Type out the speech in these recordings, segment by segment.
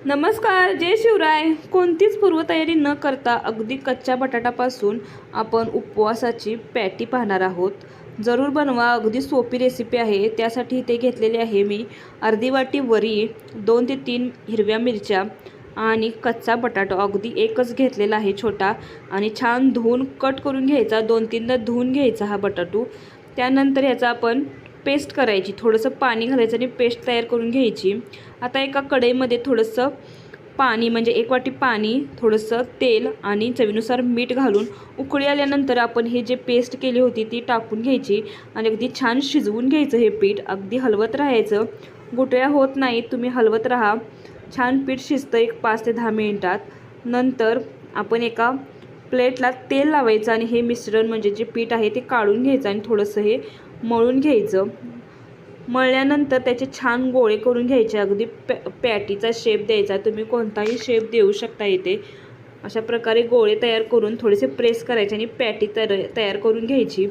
नमस्कार, जय शिवराय. कोणतीच पूर्वतयारी न करता अगदी कच्च्या बटाटापासून आपण उपवासाची पॅटी पाहणार आहोत. जरूर बनवा, अगदी सोपी रेसिपी आहे. त्यासाठी इथे घेतलेली आहे मी अर्धी वाटी वरी, 2 ते 3 हिरव्या मिरच्या आणि कच्चा बटाटा अगदी एकच घेतलेला आहे छोटा, आणि छान धुवून कट करून घ्यायचा. 2-3दा धुवून घ्यायचा हा बटाटू. त्यानंतर याचा आपण पेस्ट करायची, थोडंसं पाणी घालायचं आणि पेस्ट तयार करून घ्यायची. आता एका कढईमध्ये थोडंसं पाणी, म्हणजे 1 वाटी पाणी, थोडंसं तेल आणि चवीनुसार मीठ घालून उकळी आल्यानंतर आपण हे जे पेस्ट केली होती ती टाकून घ्यायची आणि अगदी छान शिजवून घ्यायचं. हे पीठ अगदी हलवत राहायचं, गुठळ्या होत नाही, तुम्ही हलवत राहा. छान पीठ शिजतं एक 5 ते 10 मिनिटात. नंतर आपण एका प्लेटला तेल लावायचं आणि हे मिश्रण, म्हणजे जे पीठ आहे ते काढून घ्यायचं आणि थोडंसं हे मळून घ्यायचं. मळल्यानंतर त्याचे छान गोळे करून घ्यायचे. अगदी पॅटीचा शेप द्यायचा, तुम्ही कोणताही शेप देऊ शकता इथे. अशा प्रकारे गोळे तयार करून थोडेसे प्रेस करायचे आणि पॅटी तयार करून घ्यायची.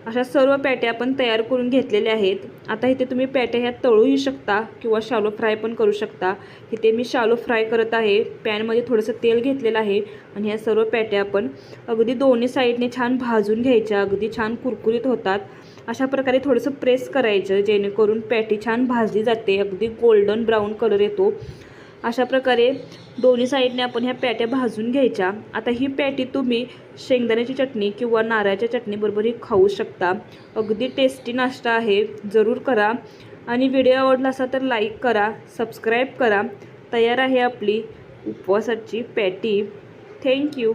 अशा सर्व पॅट्या आपण तयार करून घेतलेल्या आहेत. आता इथे तुम्ही पॅट्या ह्या तळूही शकता किंवा शालो फ्राय पण करू शकता. इथे मी शालो फ्राय करत आहे. पॅनमध्ये थोडंसं तेल घेतलेलं आहे आणि ह्या सर्व पॅट्या आपण अगदी दोन्ही साईडने छान भाजून घ्यायच्या. अगदी छान कुरकुरीत होतात. अशा प्रकारे थोडंसं प्रेस करायचं, जेणेकरून पॅटी छान भाजली जाते, अगदी गोल्डन ब्राऊन कलर येतो. अशा प्रकारे दोन्ही साईडने आपण ह्या पॅट्या भाजून घ्यायच्या. आता ही पॅटी तुम्ही शेंगदाण्याची चटणी किंवा नारळाच्या चटणीबरोबरही खाऊ शकता. अगदी टेस्टी नाश्ता आहे, जरूर करा. आणि व्हिडिओ आवडला असेल तर लाईक करा, सबस्क्राईब करा. तयार आहे आपली उपवासाची पॅटी. थँक्यू.